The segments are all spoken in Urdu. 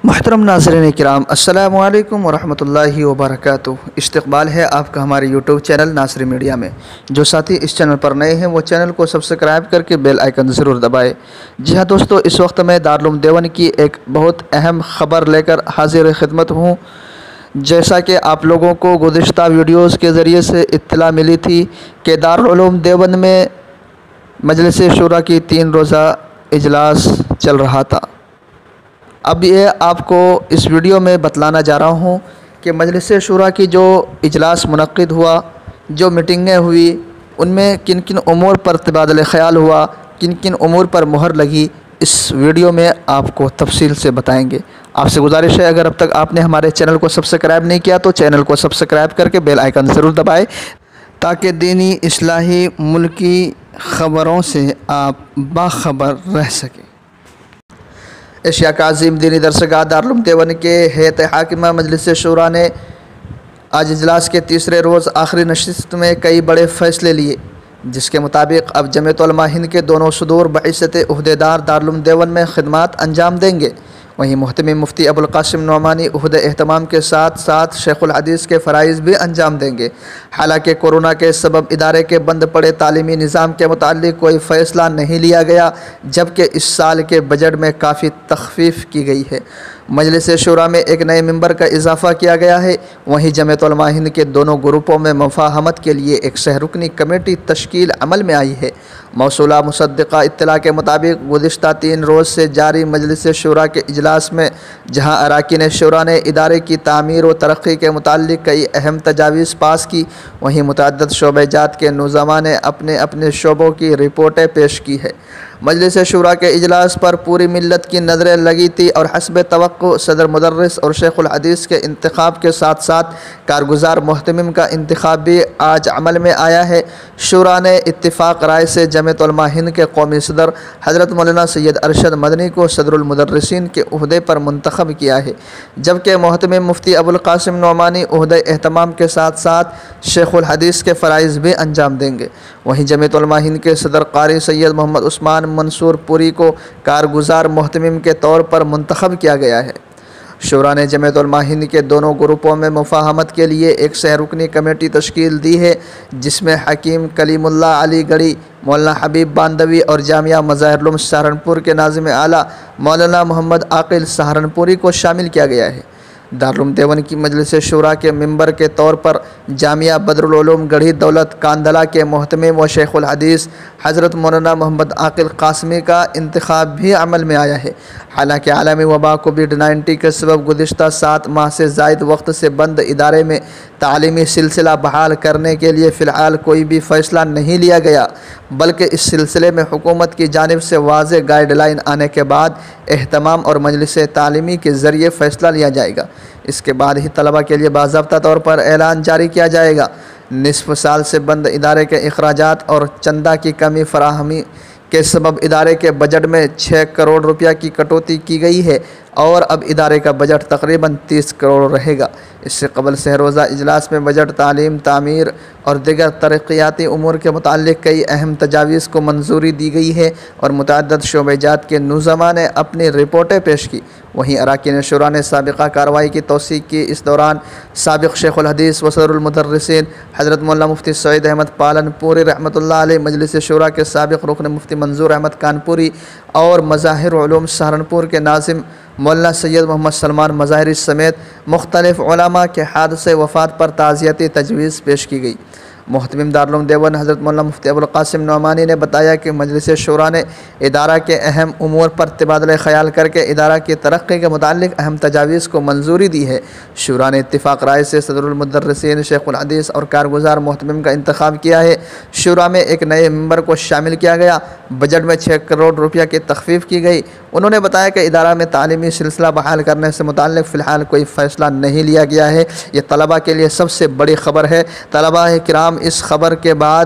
محترم ناظرین کرام، السلام علیکم ورحمۃ اللہ وبرکاتہ۔ استقبال ہے آپ کا ہمارے یوٹیوب چینل ناصری میڈیا میں۔ جو ساتھی اس چینل پر نئے ہیں وہ چینل کو سبسکرائب کر کے بیل آئیکن ضرور دبائیں۔ جی ہاں دوستو، اس وقت میں دارالعلوم دیوبند کی ایک بہت اہم خبر لے کر حاضر خدمت ہوں۔ جیسا کہ آپ لوگوں کو گزشتہ ویڈیوز کے ذریعے سے اطلاع ملی تھی کہ دارالعلوم دیوبند میں مجلس شورا کی 3 روزہ اجلاس چل رہا تھا۔ اب یہ آپ کو اس ویڈیو میں بتلانا جا رہا ہوں کہ مجلس شورا کی جو اجلاس منعقد ہوا، جو میٹنگیں ہوئی، ان میں کن کن امور پر تبادلہ خیال ہوا، کن کن امور پر مہر لگی، اس ویڈیو میں آپ کو تفصیل سے بتائیں گے۔ آپ سے گزارش ہے، اگر اب تک آپ نے ہمارے چینل کو سبسکرائب نہیں کیا تو چینل کو سبسکرائب کر کے بیل آئیکن ضرور دبائیں تاکہ دینی اصلاحی ملکی خبروں سے آپ باخبر رہ سکیں۔ ایشیا کا عظیم دینی درسگاہ دارالعلوم دیوبند کے ہیئت حاکمہ مجلس شورا نے آج اجلاس کے تیسرے روز آخری نشست میں کئی بڑے فیصلے لیے، جس کے مطابق اب جمعیت علماء ہند کے دونوں صدور بعثت عہدیدار دارالعلوم دیوبند میں خدمات انجام دیں گے۔ وہیں محتمم مفتی ابوالقاسم نعمانی عہدہ اہتمام کے ساتھ ساتھ شیخ الحدیث کے فرائض بھی انجام دیں گے۔ حالانکہ کورونا کے سبب ادارے کے بند پڑے تعلیمی نظام کے متعلق کوئی فیصلہ نہیں لیا گیا، جبکہ اس سال کے بجٹ میں کافی تخفیف کی گئی ہے۔ مجلس شورا میں ایک نئے ممبر کا اضافہ کیا گیا ہے۔ وہیں جمعیت علماء ہند کے دونوں گروپوں میں مفاہمت کے لیے ایک 6 رکنی کمیٹی تشکیل عمل میں آئی ہے۔ موصولہ مصدقہ اطلاع کے مطابق گزشتہ 3 روز سے جاری مجلس شورا کے اجلاس میں جہاں اراکین شورا نے ادارے کی تعمیر و ترقی کے متعلق کئی اہم تجاویز پاس کی، وہیں متعدد شعبہ جات کے نظاماء نے اپنے اپنے شعبوں کی رپورٹیں پیش کی ہیں۔ مجلس شورا کے اجلاس پر پوری ملت کی نظریں لگی تھی اور حسب توقع صدر مدرس اور شیخ الحدیث کے انتخاب کے ساتھ ساتھ کارگزار محتمم کا انتخاب بھی آج عمل میں آیا ہے۔ شورا نے اتفاق رائے سے جمعیت علماء ہند کے قومی صدر حضرت مولانا سید ارشد مدنی کو صدر المدرسین کے عہدے پر منتخب کیا ہے، جبکہ محتمم مفتی ابوالقاسم نعمانی عہدہ اہتمام کے ساتھ ساتھ شیخ الحدیث کے فرائض بھی انجام دیں گے۔ وہیں جمعیت علماء ہند کے صدر قاری سید محمد عثمان منصور پوری کو کارگزار محتمم کے طور پر منتخب کیا گیا ہے۔ شورا نے جمعیت علماء ہند کے دونوں گروپوں میں مفاہمت کے لیے ایک 6 رکنی کمیٹی تشکیل دی ہے، جس میں حکیم کلیم اللہ علی گڑھی، مولانا حبیب باندوی اور جامعہ مظاہر العلوم سہارنپور کے ناظم اعلیٰ مولانا محمد عاقل سہارنپوری کو شامل کیا گیا ہے۔ دارالعلوم دیوبند کی مجلس شورا کے ممبر کے طور پر جامعہ بدر العلوم گڑھی دولت کاندھلہ کے محتمم و شیخ الحدیث حضرت مولانا محمد عاقل قاسمی کا انتخاب بھی عمل میں آیا ہے۔ حالانکہ عالمی وبا کووڈ-19 کے سبب گزشتہ 7 ماہ سے زائد وقت سے بند ادارے میں تعلیمی سلسلہ بحال کرنے کے لیے فی الحال کوئی بھی فیصلہ نہیں لیا گیا، بلکہ اس سلسلے میں حکومت کی جانب سے واضح گائیڈ لائن آنے کے بعد اہتمام اور مجلس تعلیمی کے ذریعے فیصلہ لیا جائے گا۔ اس کے بعد ہی طلبہ کے لیے باضابطہ طور پر اعلان جاری کیا جائے گا۔ نصف سال سے بند ادارے کے اخراجات اور چندہ کی کمی فراہمی کے سبب ادارے کے بجٹ میں 6 کروڑ روپیہ کی کٹوتی کی گئی ہے اور اب ادارے کا بجٹ تقریباً 30 کروڑ رہے گا۔ اس سے قبل 6 روزہ اجلاس میں بجٹ، تعلیم، تعمیر اور دیگر ترقیاتی امور کے متعلق کئی اہم تجاویز کو منظوری دی گئی ہے اور متعدد شعبہ جات کے نظاماء نے اپنی رپورٹیں پیش کی۔ وہیں اراکین شورا نے سابقہ کارروائی کی توثیق کی۔ اس دوران سابق شیخ الحدیث و صدر المدرسین حضرت مولانا مفتی سعید احمد پالنپوری رحمۃ اللہ علیہ، مجلس شورا کے سابق رکن مفتی منظور احمد کانپوری اور مظاہر علوم سہارنپور کے ناظم مولانا سید محمد سلمان مظاہری سمیت مختلف علماء کے حادثہ وفات پر تعزیتی تجویز پیش کی گئی۔ محتمم دارالعلوم دیوبند حضرت مولانا مفتی ابوالقاسم نعمانی نے بتایا کہ مجلس شورا نے ادارہ کے اہم امور پر تبادلہ خیال کر کے ادارہ کی ترقی کے متعلق اہم تجاویز کو منظوری دی ہے۔ شورا نے اتفاق رائے سے صدر المدرسین، شیخ الحدیث اور کارگزار محتمم کا انتخاب کیا ہے۔ شورا میں ایک نئے ممبر کو شامل کیا گیا۔ بجٹ میں 6 کروڑ روپیہ کی تخفیف کی گئی۔ انہوں نے بتایا کہ ادارہ میں تعلیمی سلسلہ بحال کرنے سے متعلق فی الحال کوئی فیصلہ نہیں لیا گیا ہے۔ یہ طلبہ کے لیے سب سے بڑی خبر ہے۔ طلبہ کرام اس خبر کے بعد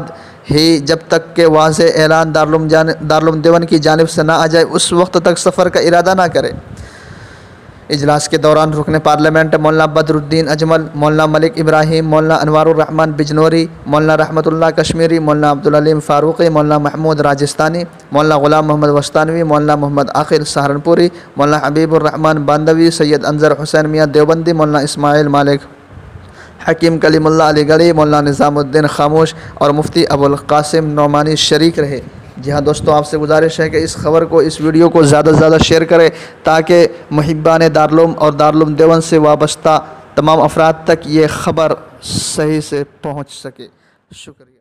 ہی جب تک کہ واضح اعلان دارالعلوم دیوبند کی جانب سے نہ آ جائے اس وقت تک سفر کا ارادہ نہ کریں۔ اجلاس کے دوران رکن پارلیمنٹ مولانا بدرالدین اجمل، مولانا ملک ابراہیم، مولانا انوار الرحمن بجنوری، مولانا رحمت اللہ کشمیری، مولانا عبدالعلیم فاروقی، مولانا محمود راجستانی، مولانا غلام محمد وستانوی، مولانا محمد عاقل سہارنپوری، مولانا حبیب الرحمن باندوی، سید انظر حسین میاں دیوبندی، مولانا اسماعیل مالک حکیم کلیم اللہ علی گڑھی، مولانا نظام الدین خاموش اور مفتی ابوالقاسم نعمانی شریک رہے۔ جی ہاں دوستو، آپ سے گزارش ہے کہ اس خبر کو، اس ویڈیو کو زیادہ سے زیادہ شیئر کریں تاکہ محبان دارالعلوم اور دارالعلوم دیوبند سے وابستہ تمام افراد تک یہ خبر صحیح سے پہنچ سکے۔ شکریہ۔